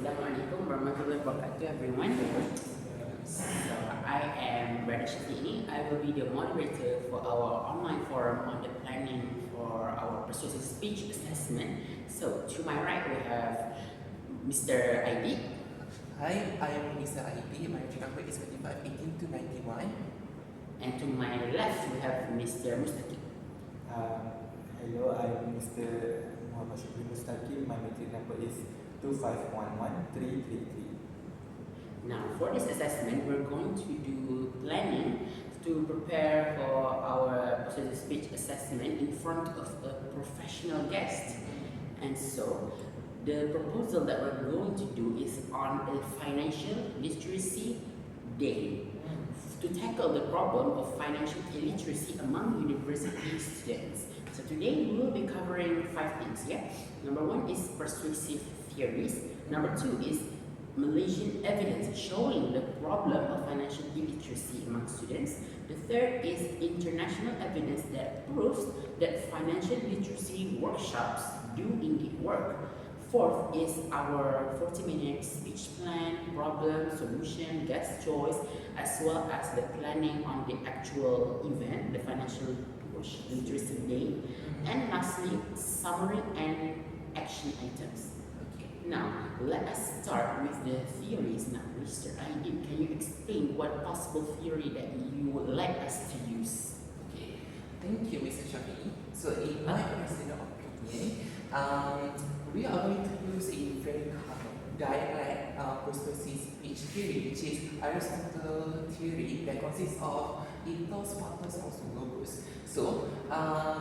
Assalamualaikum warahmatullahi wabarakatuh, everyone. So, I am Brother Shafi'i. I will be the moderator for our online forum on the planning for our persuasive speech assessment. So, to my right, we have Mr. ID. Hi, I am Mr. ID. My entry number is 2518 to 91. And to my left, we have Mr. Mustaqim. Hello, I'm Mr. Muhammad Shukri Mustaqim. My metric number is 2511333. Now, for this assessment, we're going to do planning to prepare for our persuasive speech assessment in front of a professional guest. And so, the proposal that we're going to do is on a financial literacy day to tackle the problem of financial illiteracy among university students. So today we will be covering 5 things. Yeah, number 1 is persuasive theories. Number 2 is Malaysian evidence showing the problem of financial illiteracy among students. The third is international evidence that proves that financial literacy workshops do indeed work. Fourth is our 40-minute speech plan, problem, solution, guest choice, as well as the planning on the actual event, the financial literacy day. And lastly, summary and action items. Okay. Now, let us start with the theories now. Mr. ID, can you explain what possible theory that you would like us to use? Okay, thank you, Mr. Shafi'i. So, in my personal opinion, we are going to use a very direct persuasive speech theory, which is Aristotle theory that consists of ethos, pathos, and also logos. So,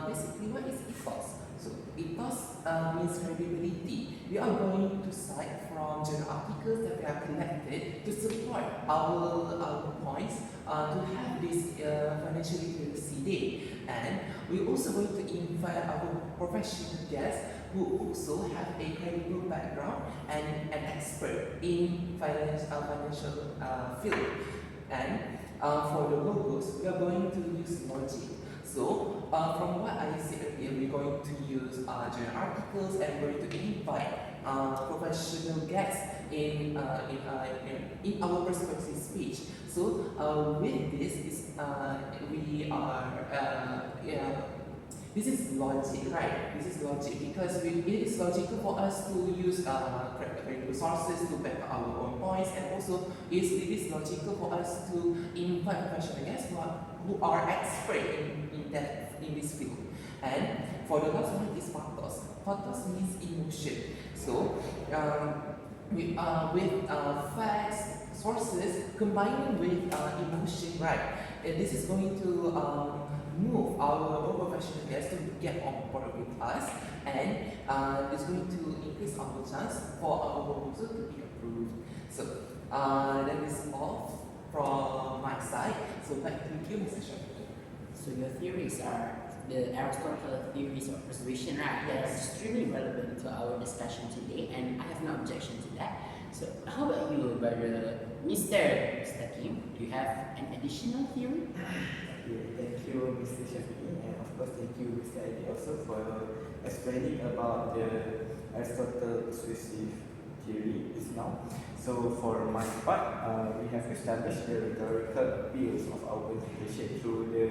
basically, what is ethos? So, ethos means credibility. We are going to cite from journal articles that we have collected to support our points to have this financial literacy day. And we're also going to invite our professional guests who also have a credible background and an expert in financial field. And for the logos, we are going to use logic. So, from what I said earlier, we're going to use journal articles and we're going to invite professional guests in our persuasive speech. So, with this, this is logic, right? This is logic because it is logical for us to use credible sources to back up our own points, and also it is logical for us to invite professional guests who are expert in this field. And for the last one is pathos. Pathos means emotion. So with facts, sources combining with emotion, right? And this is going to move our professional guests to get on board with us, and it's going to increase our chance for our proposal to be approved. So that is all from my side. So back to you, Mr. Shafi'i. So your theories are the Aristotle theories of persuasion, right? They are extremely relevant to our discussion today, and I have no objection to that. So how about you, brother Mr. Mustaqim? Do you have an additional theory? Thank you, Mr. Shafi'i, and of course thank you, Mr. ID, also for explaining about the Aristotle persuasive theory just now. So for my part, we have established the rhetorical appeals of our presentation through the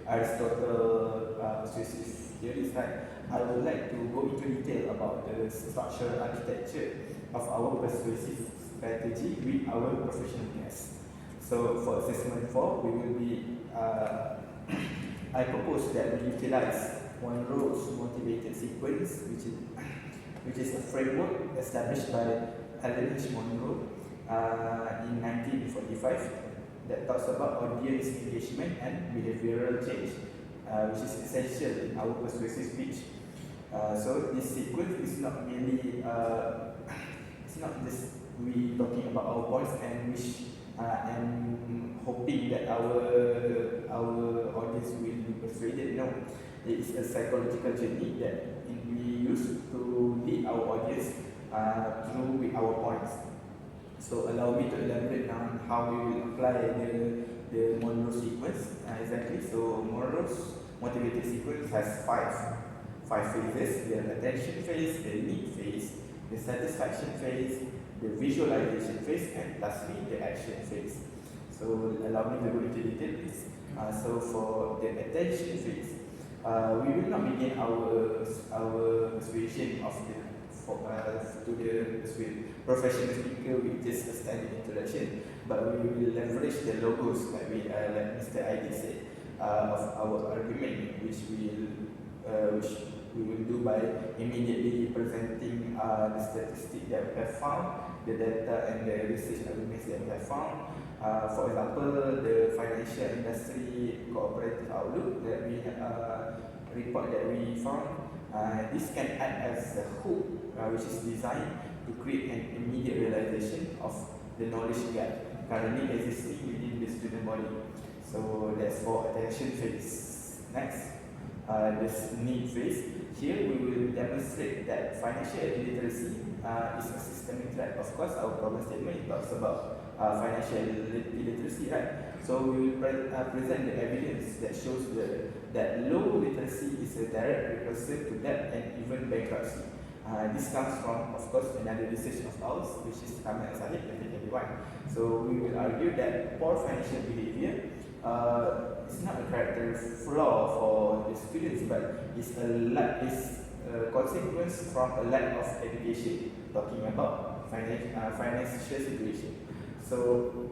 Aristotle persuasive theories. Right? I would like to go into detail about the structural architecture of our persuasive strategy with our professional guests. So for assessment 4, we will be I propose that we utilize Monroe's motivated sequence, which is a framework established by Alan H. Monroe in 1945 that talks about audience engagement and behavioral change, which is essential in our persuasive speech. So this sequence is not merely it's not just we talking about our points and hoping that our audience will be persuaded. No, it is a psychological journey that we use to lead our audience through with our points. So allow me to elaborate on how we will apply the Monroe sequence exactly. So Monroe's motivated sequence has five phases: the attention phase, the need phase, the satisfaction phase, the visualization phase, and lastly the action phase. So allow me to go into detail, please. So for the attention phase, we will not begin our persuasion of the to the professional speaker with just a standard introduction, but we will leverage the logos like Mr. ID said of our argument, which we will do by immediately presenting the statistics that we have found, the data and the research arguments that we have found. For example, the financial industry cooperative outlook that we report that we found. This can act as a hook, which is designed to create an immediate realization of the knowledge gap currently existing within the student body. So that's for attention phase. Next, this need phase. Here we will demonstrate that financial illiteracy is a systemic threat. Of course, our problem statement talks about financial illiteracy, right? So we will present the evidence that shows that low literacy is a direct precursor to debt and even bankruptcy. This comes from, of course, another research of ours, which is Ahmad Sahib 2021. So we will argue that poor financial behavior is not a character flaw for the students, but is a consequence from a lack of education, talking about financial situation. So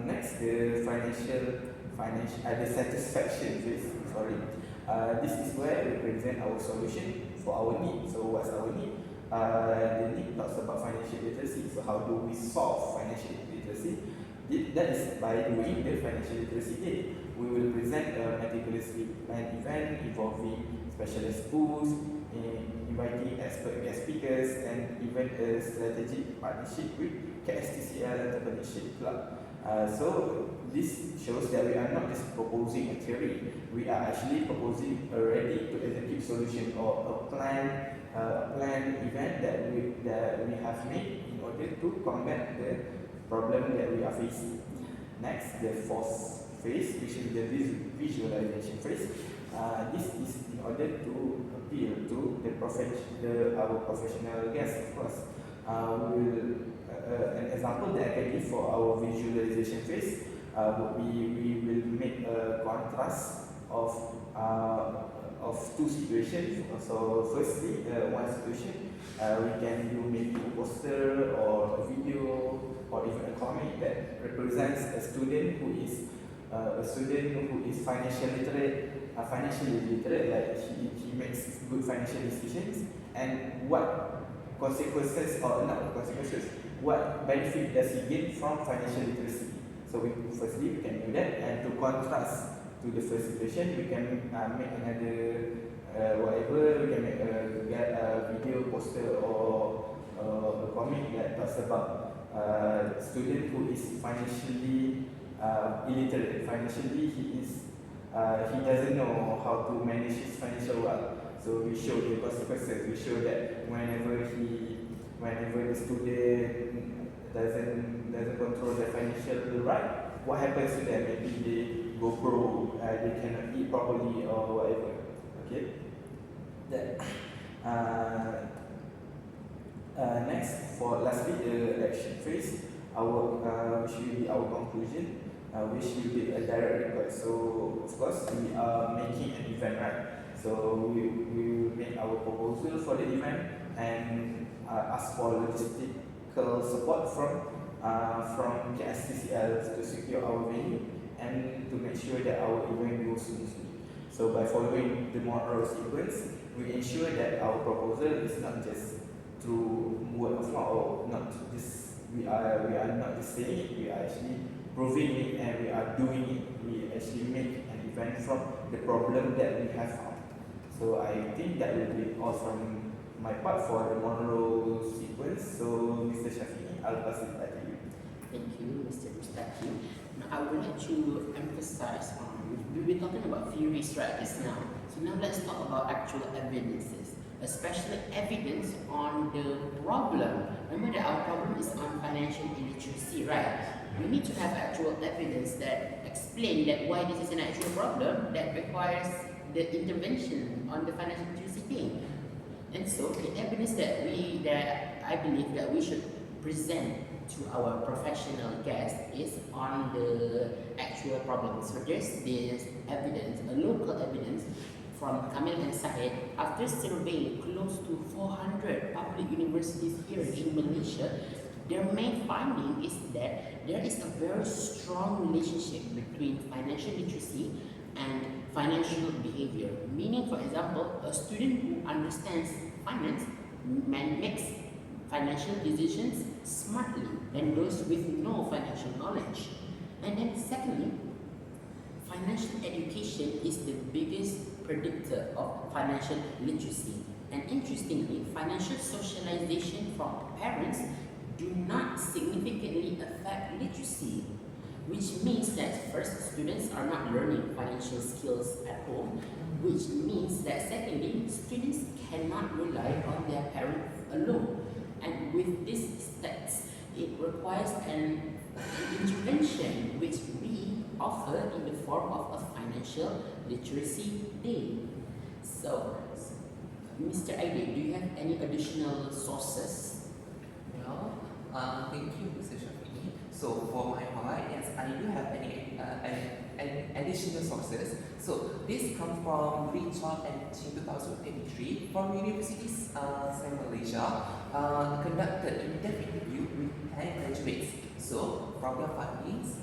next, the the satisfaction phase. Sorry, this is where we present our solution for our need. So what's our need? The need talks about financial literacy. So how do we solve financial literacy? That is by doing the financial literacy day. We will present a meticulously planned event involving specialist schools, inviting expert guest speakers, and even a strategic partnership with KSTCL Entrepreneurship Club. So this shows that we are not just proposing a theory, we are actually proposing a ready to execute solution or a planned event that we have made in order to combat the problem that we are facing. Next, the fourth phase, which is the visualization phase. This is in order to appeal to our professional guests, of course. An example that I can give for our visualization phase would be we will make a contrast of two situations. So firstly, one situation we can do maybe a poster or a video or even a comic that represents a student who is financially literate, like he makes good financial decisions, and what consequences or not consequences, what benefit does he gain from financial literacy. So firstly we can do that, and to contrast to the first situation, we can make another whatever, we can make a video, poster, or a comic that talks about a student who is financially illiterate. Financially, he doesn't know how to manage his financial wealth. So we show the consequences. We show that whenever the student doesn't control their financial right, what happens to them? Maybe they go broke, they cannot eat properly or whatever. Okay. Next, for lastly, the action phase, which will be our conclusion, which will be a direct record. So of course we are making an event, right? So we will make our proposal for the event and ask for logistical support from KSTCL to secure our venue and to make sure that our event goes smoothly. So by following the Monroe sequence, we ensure that our proposal is not just through word of mouth, not just we are not just saying it, we are actually proving it and we are doing it. We actually make an event from the problem that we have found. So I think that will be all from my part for the Monroe sequence. So Mr. Shafi'i, I'll pass it back to you. Thank you, Mr. Mustaqim. Now I would like to emphasize on, we've been talking about theories right just now. So now let's talk about actual evidences, especially evidence on the problem. Remember that our problem is on financial illiteracy, right? We need to have actual evidence that explain that why this is an actual problem that requires the intervention on the financial literacy thing. And so the evidence that I believe that we should present to our professional guest is on the actual problem. So there's this evidence, a local evidence from Kamil and Said after surveying close to 400 public universities here in Malaysia. Their main finding is that there is a very strong relationship between financial literacy and financial behavior. Meaning, for example, a student who understands finance makes financial decisions smartly than those with no financial knowledge. And then secondly, financial education is the biggest predictor of financial literacy. And interestingly, financial socialization from parents do not significantly affect literacy, which means that first, students are not learning financial skills at home, which means that secondly, students cannot rely on their parents alone. And with these steps, it requires an intervention which we offer in the form of a financial literacy day. So, Mr. Aidil, do you have any additional sources? Well, thank you, Mr. Shafiq. So for my part, yes, I do have an additional sources. So this comes from Richard and Chin 2023 from universities in Malaysia, conducted in-depth interview with 10 graduates. So from their findings,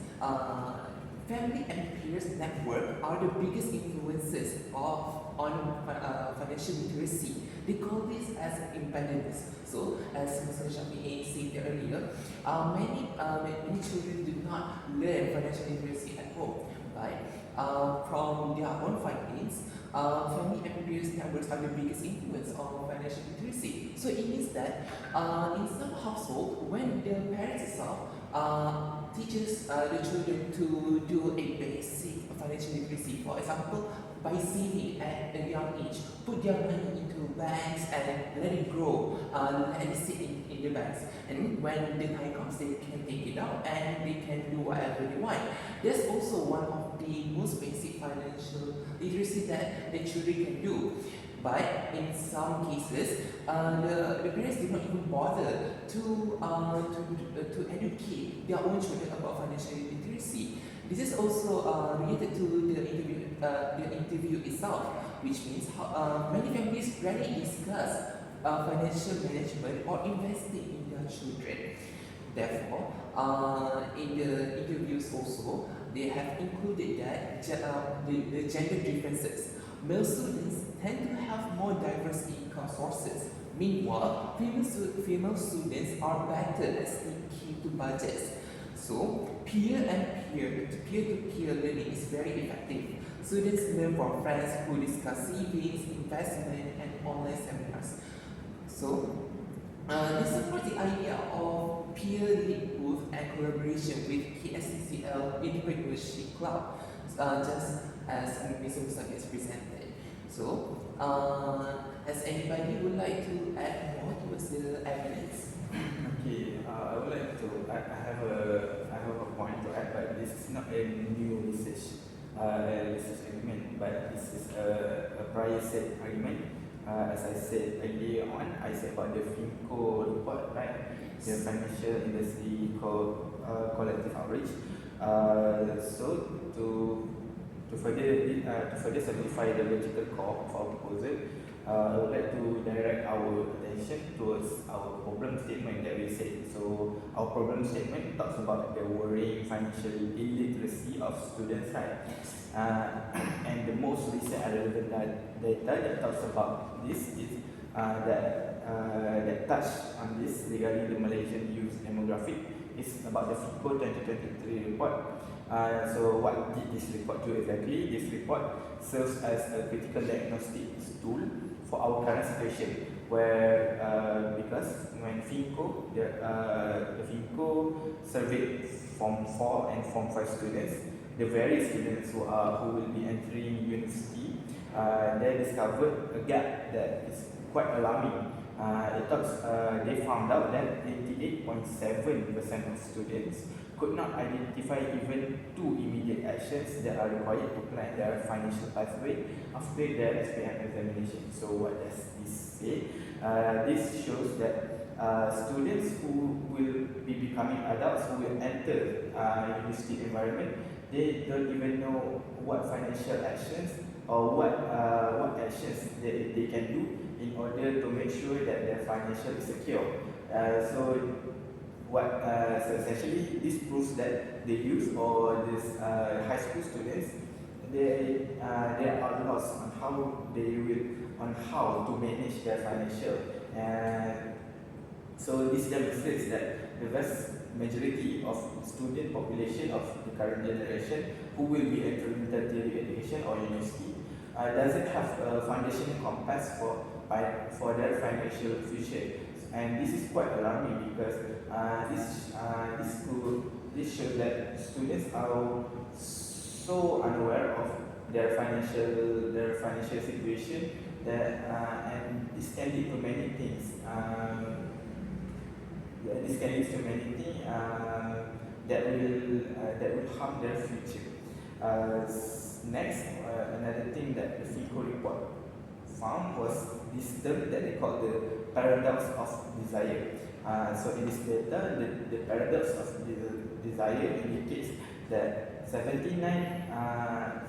family and peers network are the biggest influences on financial literacy. They call this as impediments. So, as Mr. Shafiq said earlier, many children do not learn financial literacy at home. But from their own findings, family and peers networks are the biggest influence on financial literacy. So it means that in some household, when the parents itself teaches the children to do a basic financial literacy, for example, by saving at a young age, put their money into banks and let it grow, let it sit in the banks. And when the time comes, they can take it out and they can do whatever they want. That's also one of the most basic financial literacy that the children can do. But in some cases, the parents do not even bother to educate their own children about financial literacy. This is also related to the interview itself, which means many families rarely discuss financial management or investing in their children. Therefore, in the interviews also, they have included that the gender differences. Male students tend to have more diverse income sources. Meanwhile, female students are better at sticking to budgets. So, peer-to-peer learning is very effective. Students learn from friends who discuss savings, investment, and online seminars. So, this supports the idea of peer-led booth and collaboration with KSCCL Entrepreneurship Club, just as Mr. Musang has presented. So, as anybody would like to add more towards the evidence? Okay, I would like to. I have a point to add, but this is not a new research argument, but this is a prior set argument. As I said earlier on, I said about the FINCO report, right? The Financial Industry Collective Outreach. So to further simplify the logical core of our proposal, I would like to direct our attention towards our problem statement that we said. So our problem statement talks about the worrying financial illiteracy of students, right? And the most recent relevant data that talks about this is that touch on this regarding the Malaysian youth demographic is about the FICO 2023 report. So what did this report do exactly? This report serves as a critical diagnostic tool for our current situation, where because when FINCO, the FINCO surveyed Form 4 and Form 5 students, the various students who will be entering university, they discovered a gap that is quite alarming. They found out that 88.7% of students could not identify even two immediate actions that are required to plan their financial pathway after their SPM examination. So what does this say? This shows that students who will be becoming adults, who will enter university environment, they don't even know what financial actions or what actions they can do in order to make sure that their financial is secure. So essentially this proves that the youth or this high school students, they are lost on how to manage their financial. And so this demonstrates that the vast majority of student population of the current generation who will be entering tertiary education or university doesn't have a foundation compass for their financial future. And this is quite alarming because this shows that students are so unaware of their financial situation that and this can lead to many things. That will harm their future. Next, another thing that the FICO report found was this term that they call the paradox of desire. So in this data, the paradox of desire indicates that 79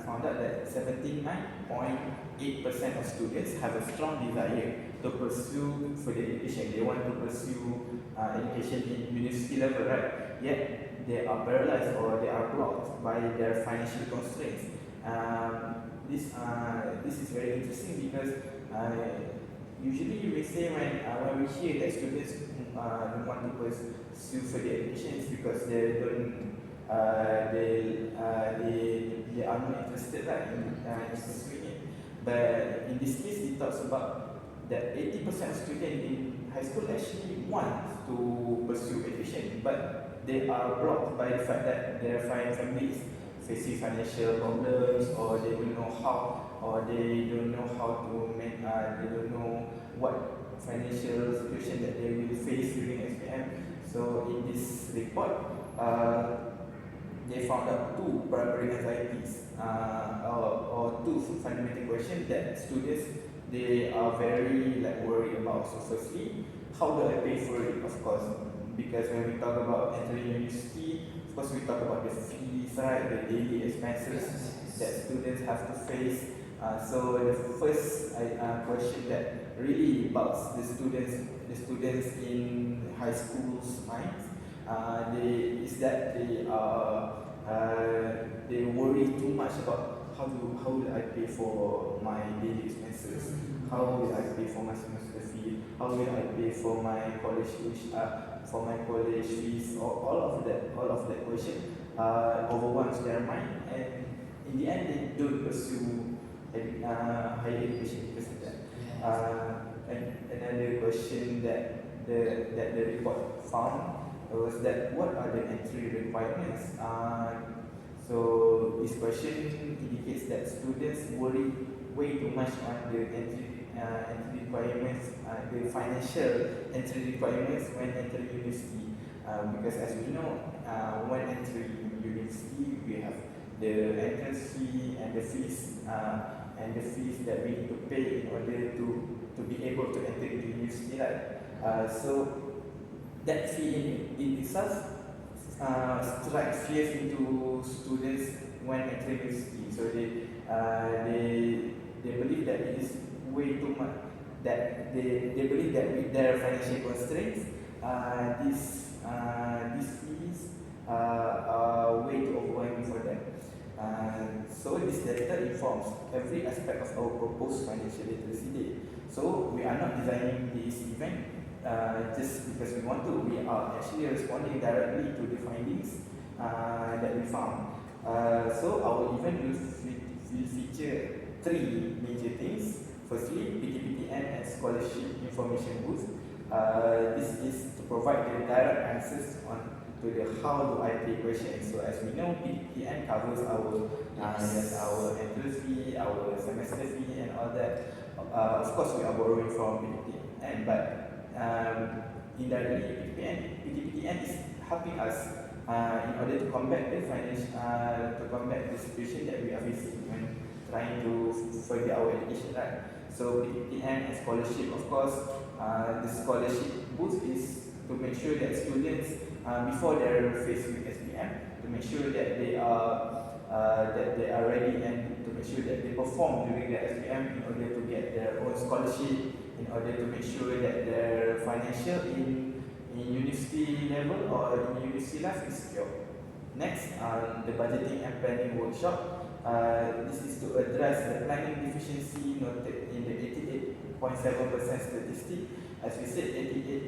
found out that 79.8% of students have a strong desire to pursue further education. They want to pursue education in university level, right? Yet they are paralyzed or they are blocked by their financial constraints. This is very interesting because usually you may say when we hear that students don't want to pursue further education, it's because they are not interested, right, in pursuing it. But in this case, it talks about that 80% of students in high school actually want to pursue education, but they are blocked by the fact that their families facing financial problems, or they don't know how, or they don't know how to make, they don't know what financial situation that they will face during SPM. So in this report, they found out two primary anxieties or two fundamental questions that students they are very worried about. So firstly, how do I pay for it? Of course, because when we talk about entering university, of course we talk about the fees, right, the daily expenses that students have to face. So the first question that really bugs the students in high school's minds, is that they worry too much about how will I pay for my daily expenses, how will I pay for my semester fee, how will I pay for my college fees, all of that question overwhelms their mind, and in the end they don't pursue higher education because of that. And another question that the report found was that what are the entry requirements? So this question indicates that students worry way too much on the entry requirements, the financial entry requirements when entering university. Because as we know, when entering university, we have the entrance fee and the fees that we need to pay in order to be able to enter into university, right? So that fee in itself strikes fears into students when entering university. So they believe that it is way too much, that they believe that with their financial constraints, these fees are way too overwhelming for them. So this data informs every aspect of our proposed financial literacy day. So we are not designing this event just because we want to. We are actually responding directly to the findings that we found. So our event will feature three major things. Firstly, PTPTN and scholarship information booth. This is to provide the direct answers to the how do I pay question. So as we know, PTPTN covers our entrance fee, our semester fee, and all that. Of course, we are borrowing from PTPTN, but indirectly, PTPTN is helping us in order to combat the situation that we are facing when trying to further our education, right? So PTN and scholarship, of course, the scholarship boost is to make sure that students before they're faced with SPM, to make sure that they are ready, and to make sure that they perform during their SPM in order to get their own scholarship, in order to make sure that their financial in university level or in university life is secure. Next, the budgeting and planning workshop. This is to address the planning deficiency noted in the 88.7% statistic. As we said,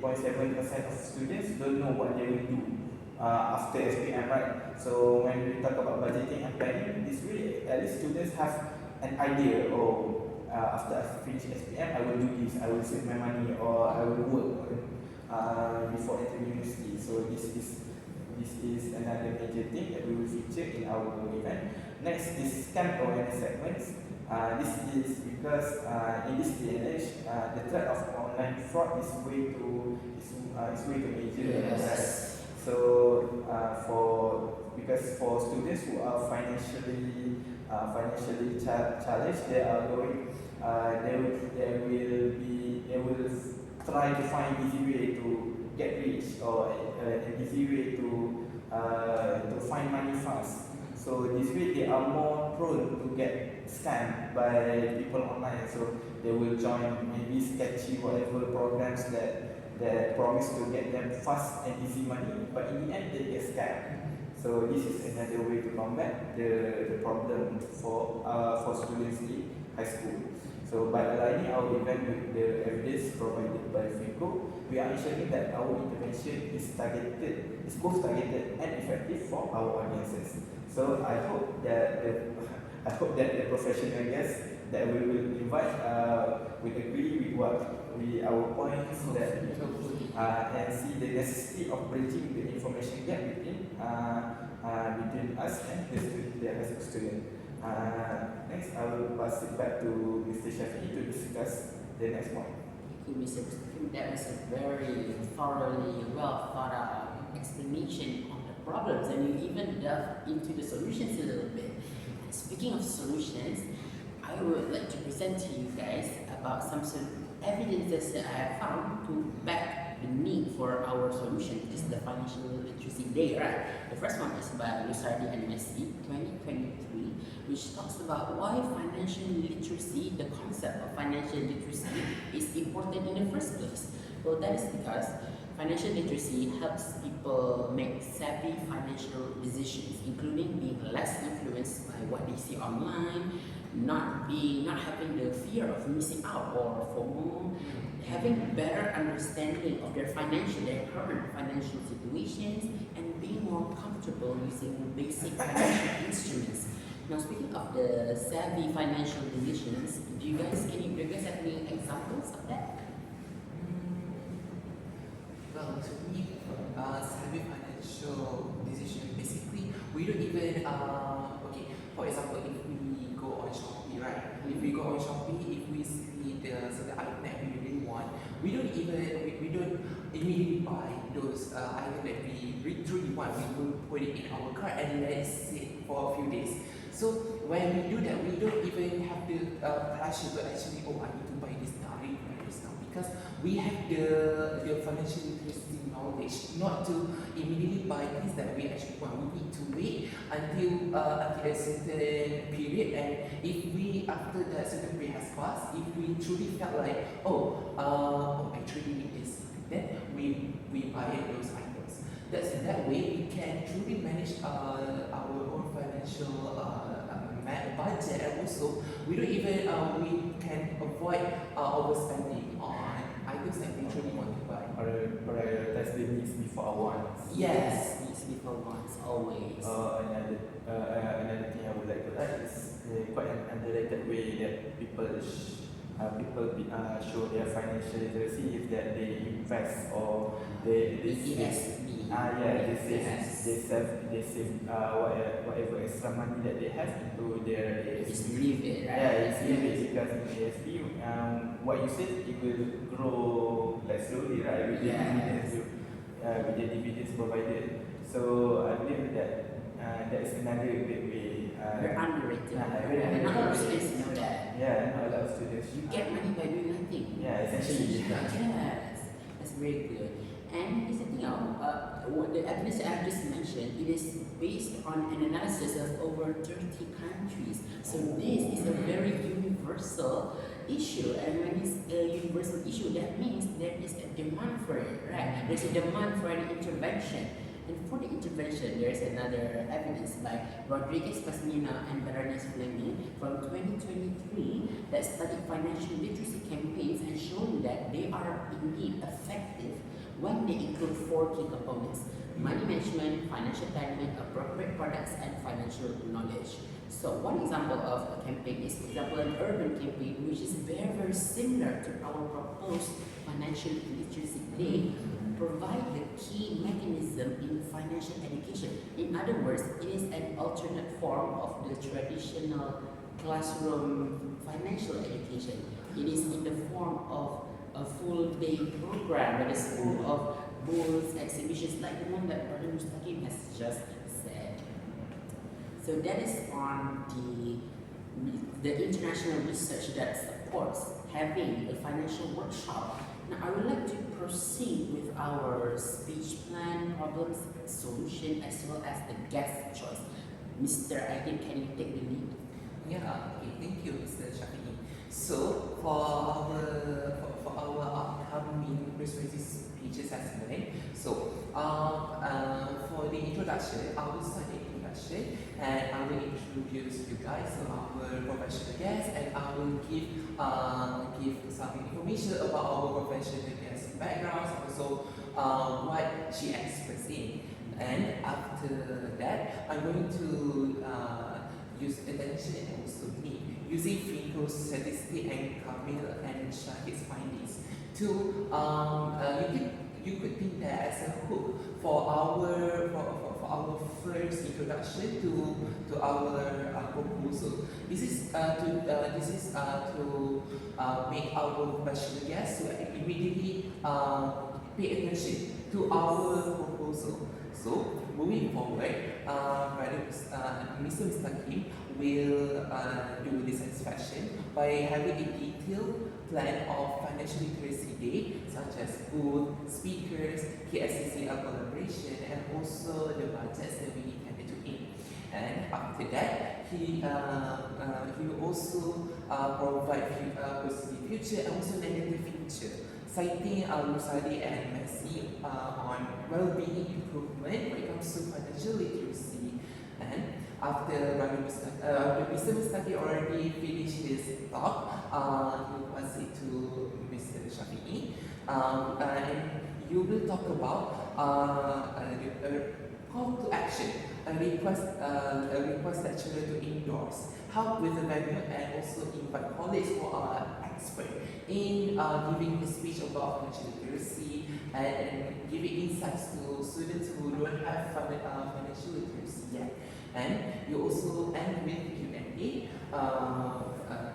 88.7% of students don't know what they will do after SPM, right? So when we talk about budgeting and planning, this way at least students have an idea. After I finish SPM, I will do this. I will save my money, or I will work before entering university. So this is another major thing that we will feature in our event. Next is scam awareness segments. This is because in this day and age, the threat of online fraud is way too major. Yes. So because for students who are financially challenged, they will try to find easy way to get rich, or an easy way to find money fast. So this way they are more prone to get scammed by people online. So they will join maybe sketchy whatever programs that promise to get them fast and easy money, but in the end they get scammed. So this is another way to combat the problem for students in high school. So by aligning our event with the evidence provided by ENCO, we are ensuring that our intervention is both targeted and effective for our audiences. So I hope that the professional guests that we will invite will agree with our points that and see the necessity of bridging the information gap between us and the high school student. Next, I will pass it back to Mr. Shafi to discuss the next point. Thank you, Mr. Mustaqim. That was a very thoroughly well thought out explanation of the problems, and you even delved into the solutions a little bit. Speaking of solutions, I would like to present to you guys about some evidences that I have found to back the need for our solution. This is the Financial Literacy Day, right? The first one is by Lusardi and Messi, 2023, which talks about why financial literacy, the concept of financial literacy, is important in the first place. Well, that is because financial literacy helps people make savvy financial decisions, including being less influenced by what they see online, not having the fear of missing out or FOMO, having better understanding of their current financial situations, and being more comfortable using basic financial instruments. Now, speaking of the savvy financial decisions, do you guys have any examples of that? Well, to me, savvy financial decision, basically, we don't even, for example, if we go on Shopee, right? If we go on Shopee, if we see the certain item that we really want, we don't immediately buy those items that we truly want. We will put it in our cart and let it sit for a few days. So when we do that, we don't even have the pressure to actually, I need to buy this now, I need to buy this now, because we have the financial literacy knowledge not to immediately buy things that we actually want. We need to wait until a certain period, and if we, after that certain period has passed, if we truly felt like, I truly need this, then we buy those items. That way we can truly manage our own financial budget, and also we we can avoid overspending on items that we truly want to buy. Prioritize the needs before our wants. Yes, needs before wants, always. Another thing I would like to add is quite an underrated way that people show their financial literacy is that they invest, or they save. They save whatever extra money that they have into their ASP. Just leave it, right? Yeah, leave it, because in ASP, what you said, it will grow like slowly, right? With the dividends. with the dividends provided. So I believe that that is another great way. Very underrated. Very Not a lot of underrated. students know that. Yeah, not a lot of students. You get money by doing nothing. Yeah, essentially. Yes, that's very good. And here's the thing, what the evidence that I've just mentioned, it is based on an analysis of over 30 countries. So this is a very universal issue, and when it's a universal issue, that means there is a demand for it, right? There's a demand for an intervention. And for the intervention, there is another evidence by Rodriguez Pasmina and Berenice Fleming from 2023 that studied financial literacy campaigns and shown that they are indeed effective when they include 4 key components: money management, financial planning, appropriate products, and financial knowledge. So one example of a campaign is, for example, an urban campaign which is very similar to our proposed financial literacy day, provide the key mechanism in financial education. In other words, it is an alternate form of the traditional classroom financial education. It is in the form of a full day program that is full of booths, exhibitions like the one that Brother Mustaqim has just said. So that is on the international research that supports having a financial workshop. Now I would like to proceed with our speech plan, problems, solution, as well as the guest choice. Mr. Aidin, can you take the lead? Yeah, okay, thank you, Mr. Shafi'i. So for our upcoming persuasive speech assessment, so for the introduction, I will start the introduction and I will introduce you guys to our professional guest, and I will give some information about our professional guest backgrounds, also what she expressed in. And after that, I'm going to use attention and also me using FINCO's statistic and Kamil and Shahid's findings to you could think that as a hook for our first introduction to our proposal. This is to make our professional guests to immediately pay attention to our proposal. So moving forward, Mr. Mustaqim will do this satisfaction by having a detailed plan of financial literacy day, such as booth, speakers, KSCCL collaboration, and also the budgets that we intended to in. And after that, he will also provide positive future and also negative future, citing Rusadi and Messi on well-being improvement when it comes to financial literacy. And after Mr. Mustaqim already finished his talk, he'll pass it to Mr. Shafi'i, and you will talk about call to action, a request lecturer to endorse, help with the venue, and also invite colleagues who are expert in giving a speech about financial literacy and giving insights to students who don't have financial literacy yet. And you also end with Q&A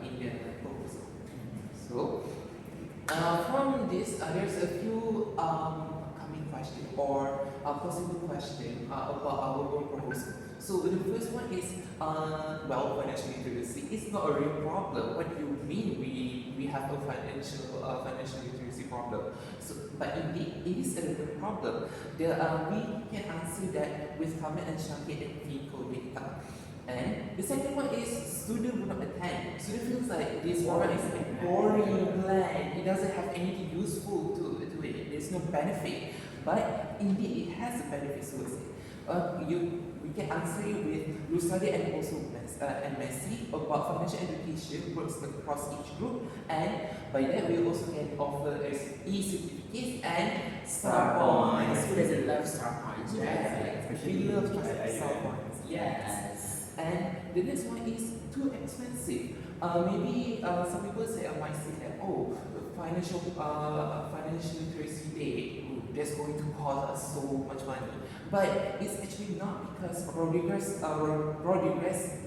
in the proposal. So from this, there's a few upcoming questions or possible questions about our own proposal. So the first one is, well, financial literacy is not a real problem. What do you mean we have a financial literacy problem? So, but indeed, it is a real problem. We can answer that with Kamil and Shakir and FINCO data. And the second one is student will not attend. Student feels like this one is a boring plan. It doesn't have anything useful to it. There's no benefit. But indeed, it has a benefit towards it. We can answer it with Rusadi and also Messi about financial education works across each group, and by that we also can offer as e-certificates and star points. Who doesn't love star points, right? Yeah, We love I star points. Yes. And the next one is too expensive. Maybe some people might say that, oh, financial literacy day, that's going to cost us so much money. But it's actually not, because Rodriguez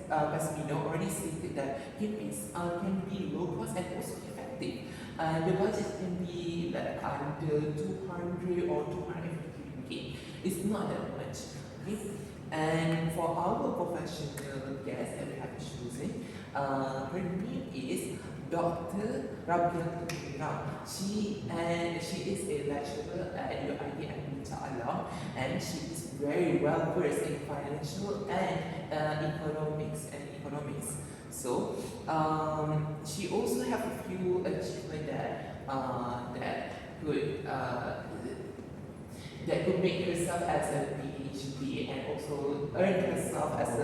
Pasmino already stated that campaigns can be low cost and also effective. The budget can be like under 200 or 250 It's not that much. Okay? And for our professional guest that we have chosen, her name is Dr. Rabiatul. She is a lecturer at UIT Alam, and she is very well versed in financial and economics. So she also have a few achievements that could make herself as a PhD and also earn herself as a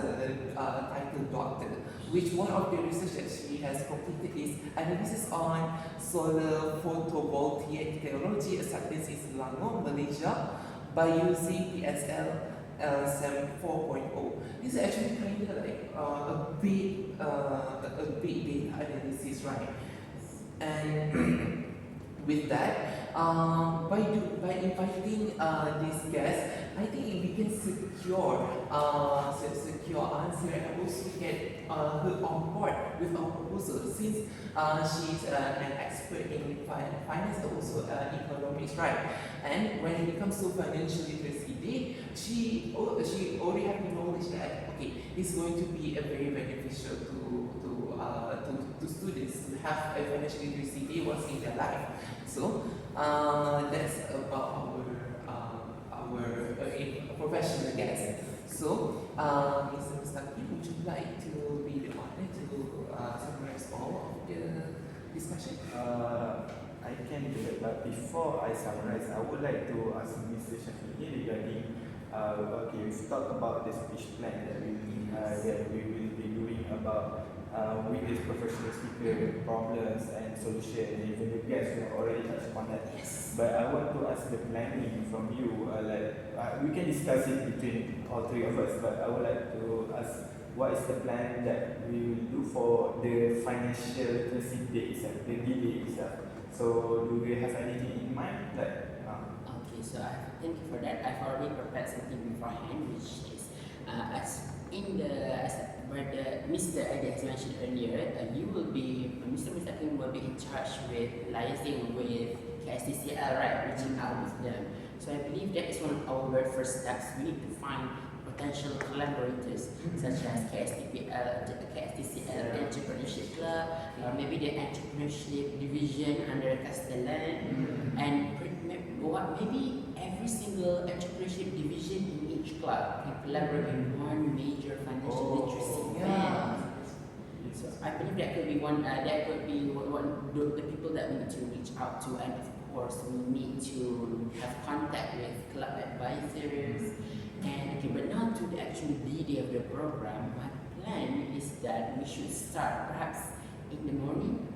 title doctor. Which one of the research that she has completed is analysis on solar photovoltaic technology acceptance in Selangor, Malaysia, by using PSL SEM 4.0. This is actually kind of like a big data analysis, right? And with that, by inviting this guest, I think we can secure answer and also get her on board with our proposal, since she's an expert in finance and also economics, right? And when it comes to financial literacy day, she already have the knowledge that okay, it's going to be a very beneficial to students to have a financial literacy day once in their life. So that's about our professional guest. So, Mr. Mustaki, would you like to be the honor to summarize all of the discussion? I can do it, but before I summarize, I would like to ask Mr. Shafiqi regarding okay, we've talked about the speech plan that we will be doing about with this professional speaker problems and solution, and even the guests who have already touched upon that. Yes. But I want to ask the planning from you. We can discuss it between all three of us, but I would like to ask what is the plan that we will do for the financial literacy day itself, the D-Day itself. So do we have anything in mind? Okay, so thank you for that. I've already prepared something beforehand, which is Mr. Adi has mentioned earlier, Mr. Mustaqim will be in charge with liaising with KSTCL, right, reaching out with them. So I believe that is one of our very first steps. We need to find potential collaborators such as KSTCL Entrepreneurship Club, maybe the Entrepreneurship Division under Castellan, and maybe every single entrepreneurship division in each club can collaborate in one major financial literacy event. So I believe that could be one. That could be one the people that we need to reach out to, and of course we need to have contact with club advisors. And okay, but now to the actual D-Day of the program, my plan is that we should start perhaps in the morning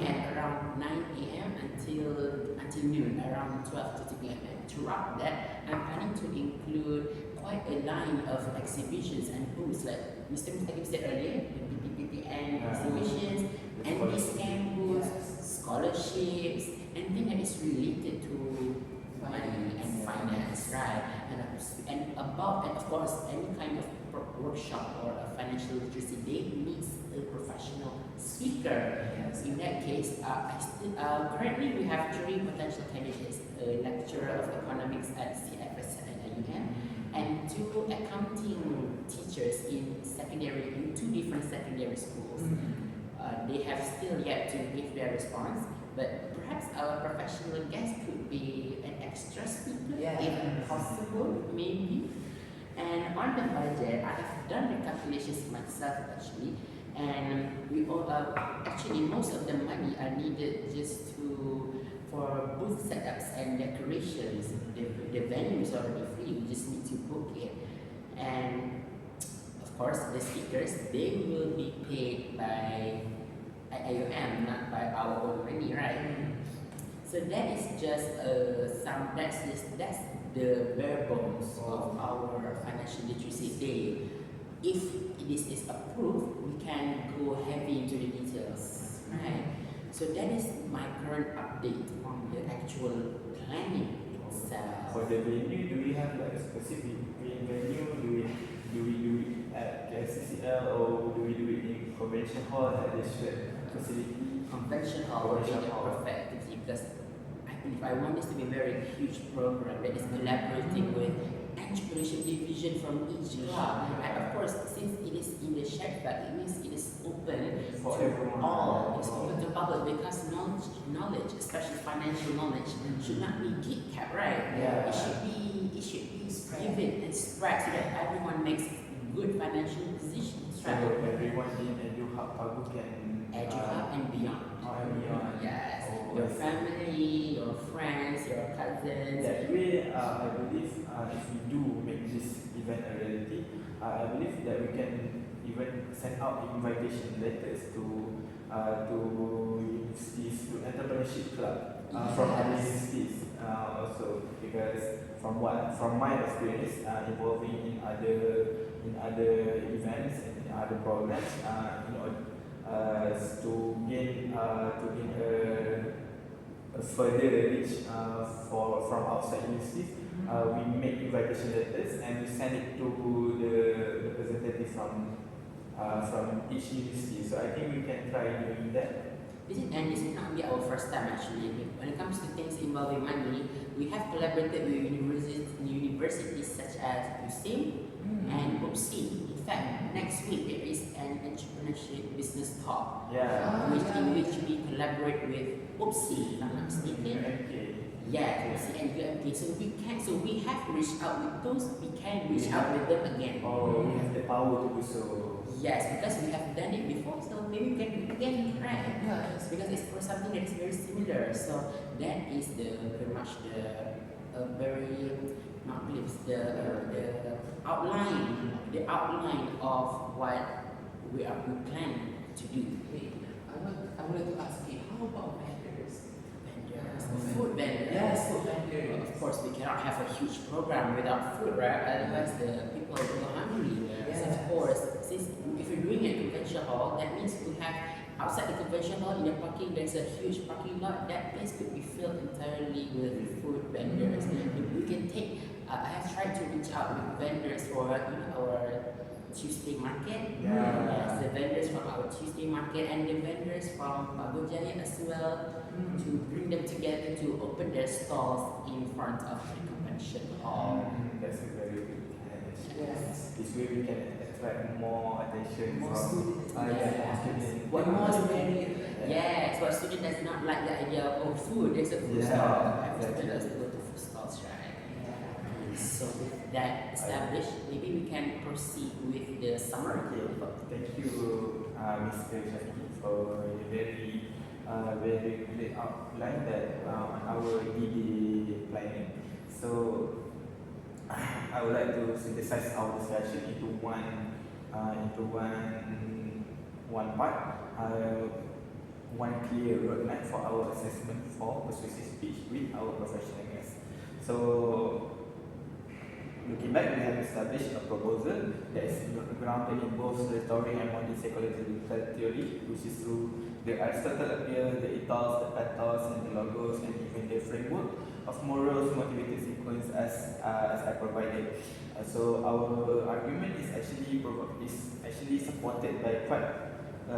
at around 9 a.m. until noon, around 12 to 2 p.m. And throughout that, I'm planning to include quite a line of exhibitions and booths, like Mr. Mustaqim said earlier, the PPPN exhibitions, and discount booths, scholarships, anything that is related to money and finance, right? And of course, any kind of workshop or a financial literacy day needs a professional speaker. Yes. In that case, currently we have 3 potential candidates: a lecturer of economics at CFS and UM, and 2 accounting teachers in 2 different secondary schools. They have still yet to give their response, but perhaps our professional guest could be an extra speaker, if possible, maybe. And on the budget, I have done the calculations myself actually, and we all actually most of the money are needed just for booth setups and decorations. The venue is already free; we just need to book it. And of course, the speakers, they will be paid by IOM, not by our own money, right? So that is just that's the bare bones of our financial literacy day. If this is approved, we can go heavy into the details, right? So that is my current update on the actual planning itself. For the venue, do we have like a specific venue? Do we do it at KCCL, or do we do it in convention hall at the shared facility? Convention hall will be the perfect, because I believe I want this to be a very huge program that is collaborating with entrepreneurship division from each club. And of course, since it is in the shared bag, it means it is open For to everyone. all. It's open to public because knowledge, especially financial knowledge, should not be gate kept, right? Yeah. It should be given and spread so that everyone makes good financial decisions, So right? everyone in Edu Hub Pagu can Educate and beyond. and beyond. Yes, Oh, your yes. family, your friends, your cousins. That way, I believe if we do make this event a reality, I believe that we can even send out invitation letters to universities, to entrepreneurship club from other universities also, because from my experience involving in other events and in other programs, to gain a further reach from outside universities, we make invitation letters and we send it to the representative from each university. So I think we can try doing that. And this is not be our first time actually. When it comes to things involving money, we have collaborated with universities such as USIM and UPSI. In fact, next week there is an entrepreneurship business talk, Yeah. in which we collaborate with UPSI, if I'm not mistaken. Okay. Yeah, UPSI and UMK. So we have reached out with those. We can reach out with them again. Oh, we have the power to do so. Yes, because we have done it before, so maybe we can do it again, right? Yes. Because it's for something that is very similar. So that is the very much the very not beliefs the outline of what we planning to do. Wait, I wanted to ask you, how about vendors? Food vendors. Yes, food vendors. Of course, we cannot have a huge program without food, right? Otherwise, the people will go hungry. Yes. So of course, since if you're doing a convention hall, that means we have outside the convention hall in the parking. There's a huge parking lot. That place could be filled entirely with food vendors. We can take. I have tried to reach out with vendors for our Tuesday market. Yeah. Yes, the vendors from our Tuesday market and the vendors from Pago Jaya as well, to bring them together to open their stalls in front of the convention hall. That's a very good plan. Yes. This way we can attract more attention More from students. more Yes. students. The more the merrier. Yes, but student does not like the idea of food. There's a food Yeah, stall. Every exactly. student does go to food stalls, right? So with that established, maybe we can proceed with the summary. Okay, thank you, Mr. Shaki, for the very great outline that on our DD planning. So I would like to synthesize our discussion into one part, one clear roadmap for our assessment for persuasive speech with our professional guests. So looking back, we have established a proposal that is grounded in both rhetoric and modern psychological theory, which is through the Aristotle appeal, the ethos, the pathos, and the logos, and even the framework of morals, motivated sequence as I provided. So our argument is actually supported by quite a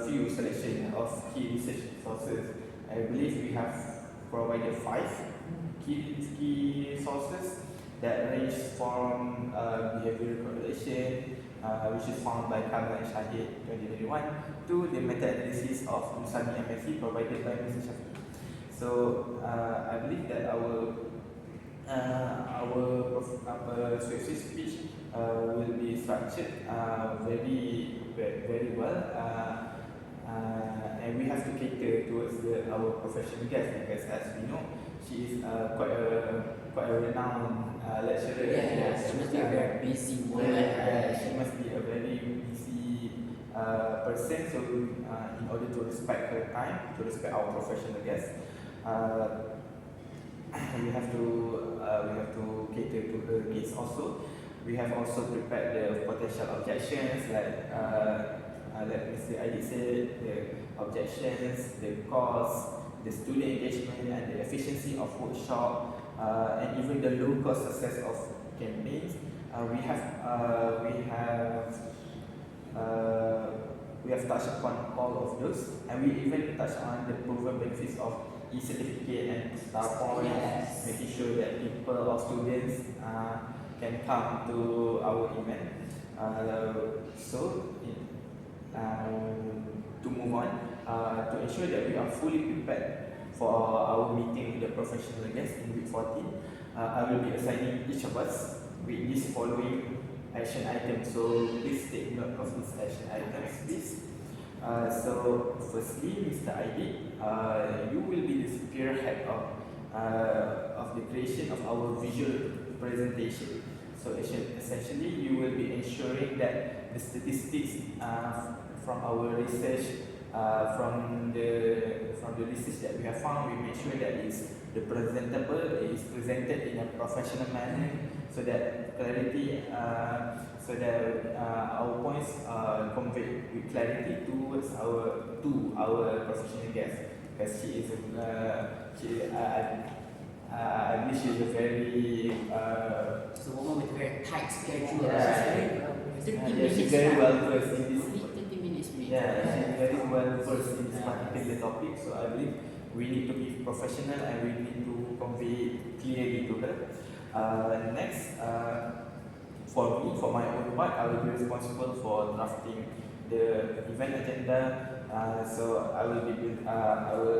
few selection of key research sources. I believe we have provided 5 key sources that range from behavioral correlation, which is found by Kamla and Shahid 2021, to the meta-analysis of Nusani MSc provided by Mr. Shafi. So I believe that our persuasive speech will be structured very well, and we have to cater towards our professional guest, because as we know, she is quite a renowned lecturer. Yes, she must be a very busy woman. She must be a very busy person. So in order to respect her time, to respect our professional guests, we have to cater to her needs also. We have also prepared the potential objections, like Mr. Aidit said, the objections, the cost, the student engagement, and the efficiency of workshop, and even the low cost success of campaigns. We have touched upon all of those, and we even touched on the proven benefits of e-certificate and star points, Yes. making sure that people or students can come to our event. To move on, to ensure that we are fully prepared for our meeting with the professional guests in week 14, I will be assigning each of us with these following action items. So please take note of these action items, please. Firstly, Mr. ID, you will be the spearhead of the creation of our visual presentation. So essentially, you will be ensuring that the statistics from our research, from the research that we have found, we make sure that the presentable is presented in a professional manner, so that clarity, our points are conveyed with clarity towards our professional guest, because I believe she is a very It's a woman with a very tight schedule. Yeah. 30 yeah, minutes. she's very well versed in this. 30 minutes. Yeah, she's very well versed in this particular topic. So I believe we need to be professional and we need to convey it clearly to her. Next, for me, for my own part, I will be responsible for drafting the event agenda. So I will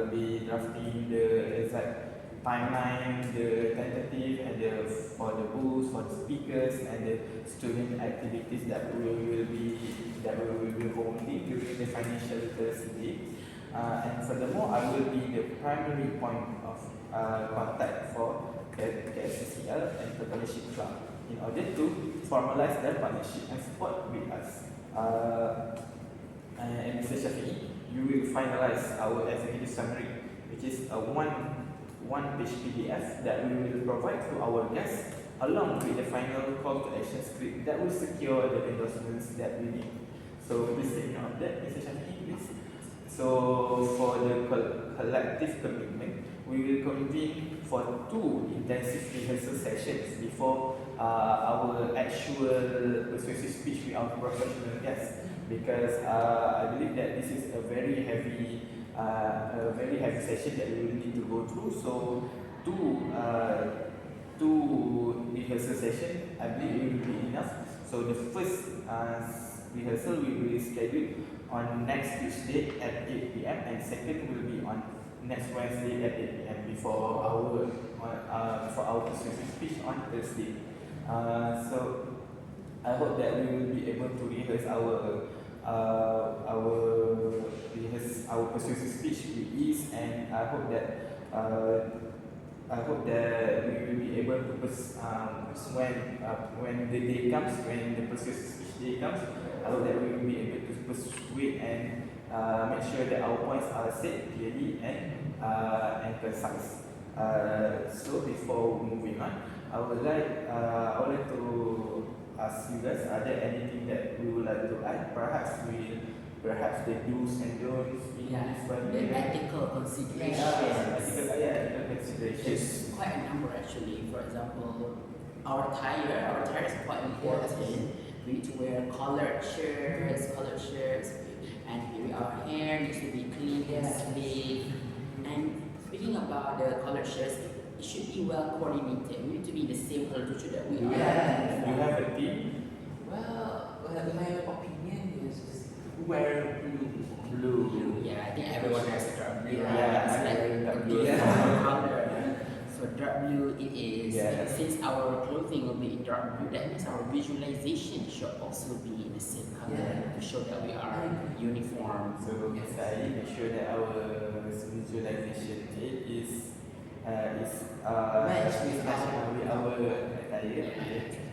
be drafting the exact timeline, the tentative, and for the booths, for the speakers, and the student activities that we will be holding during the financial literacy day. And furthermore, I will be the primary point of contact for KSCCL and Partnership Club in order to formalize their partnership and support with us. And Mr. Shafi'i, you will finalize our executive summary, which is a one-page PDF that we will provide to our guests, along with the final call to action script that will secure the endorsements that we need. So please take note of that, Mr. Shafi'i, please. So for the collective commitment, we will convene for 2 intensive rehearsal sessions before our actual persuasive speech with our professional guests, because I believe that this is a very heavy session that we will need to go through. So two rehearsal session, I believe it will be enough. So the first rehearsal we will schedule on next Tuesday at 8 p.m. and second will be on next Wednesday at 8 p.m. before our persuasive speech on Thursday. So I hope that we will be able to rehearse our persuasive speech with ease, and I hope that we will be able to when the day comes, when the persuasive speech day comes, I hope that we will be able to persuade and make sure that our points are said clearly and concise. So before moving on, I would like to ask you guys, are there anything that we would like to add? Perhaps the do's and don'ts in this one. The ethical considerations. Ethical considerations. There's quite a number actually. For example, our attire is quite important. We need to wear collared shirts, and maybe our hair needs to be clean and sleek. And speaking about the collared shirts, it should be well coordinated. We need to be in the same color to that we are. Yeah. You have a team? Well, in my opinion is just wear Blue. Yeah, I think everyone has a dark blue. Yeah, It's I'm like wearing dark a blue. default color. So dark blue it is. Yeah. Since our clothing will be in dark blue, that means our visualization should also be in the same color to show that we are uniform. So I make sure that our visualization is matched with our attire.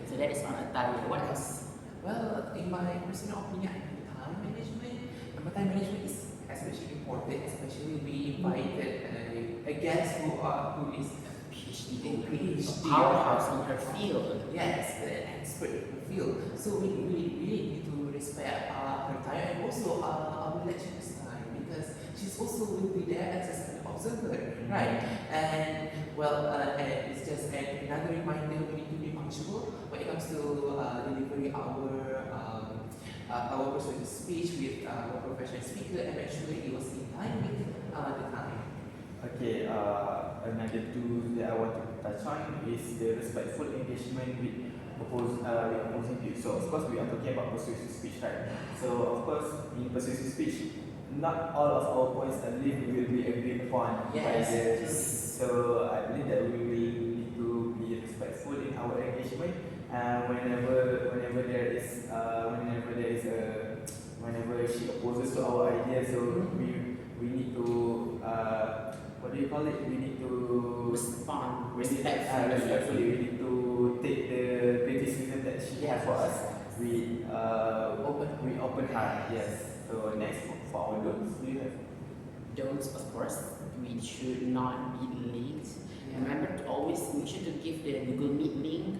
So that is on attire. What else? Well, in my personal opinion, time management is especially important. Especially we invited a guest who is PhD, powerhouse in her field. Yes, an expert in her field. So we really need to respect her time and also our lecturer's time, because she's also will be there as an observer, right? And well, and it's just another reminder we need to be punctual when it comes to delivering our persuasive speech with our professional speaker, and make sure it was in line with the time. Okay, another two that I want to touch on is the respectful engagement with opposing views. So of course we are talking about persuasive speech, right? So of course in persuasive speech, not all of our points I believe will be agreed upon by Yes. the jury. So I believe that we will need to be respectful in our engagement. Whenever she opposes to our idea, so we need to what do you call it? We need to Respond respectfully. respectfully. We need to take the criticism that she has for us. We open heart. Yes. So next for our don'ts, do you have? Don'ts, of course, we should not be late. Remember to always make sure to give the Google Meet link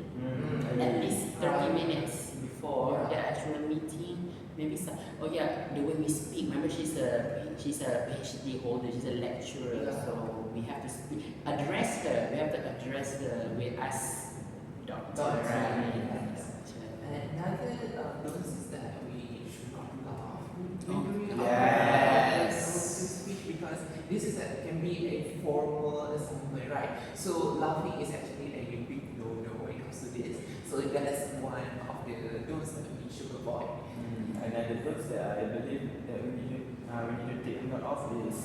at least 30 minutes before the actual meeting. Maybe some, oh yeah, the way we speak. Remember, she's a PhD holder. She's a lecturer, so we have to speak. Address her. We have to address her with us, doctor. Right? And another notice is that we should not laugh during Yes. speech, because this is can be a formal assembly, right? So laughing is actually a big no-no when it comes to this. So that is one of the don'ts that we should avoid. Another don'ts that I believe that we need to take note of is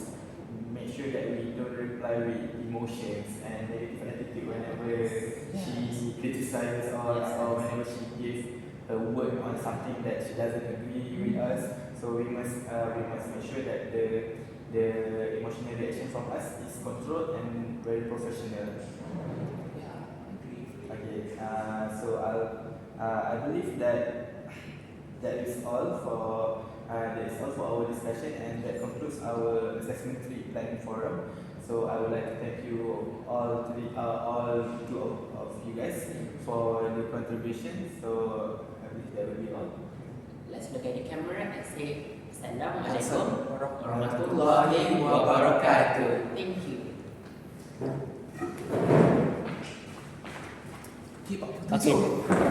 make sure that we don't reply with emotions and negative attitude whenever she criticizes us or whenever she gives a word on something that she doesn't agree with us. So we must make sure that the emotional reaction from us is controlled and very professional. Yeah, I agree. Okay, so I believe that is all for our discussion, and that concludes our assessment 3 planning forum. So I would like to thank you all two of you guys for the contribution. So I believe that will be all. Let's look at the camera and say Assalamualaikum Warahmatullahi wabarakatuh. Thank you. Keep up. Okay.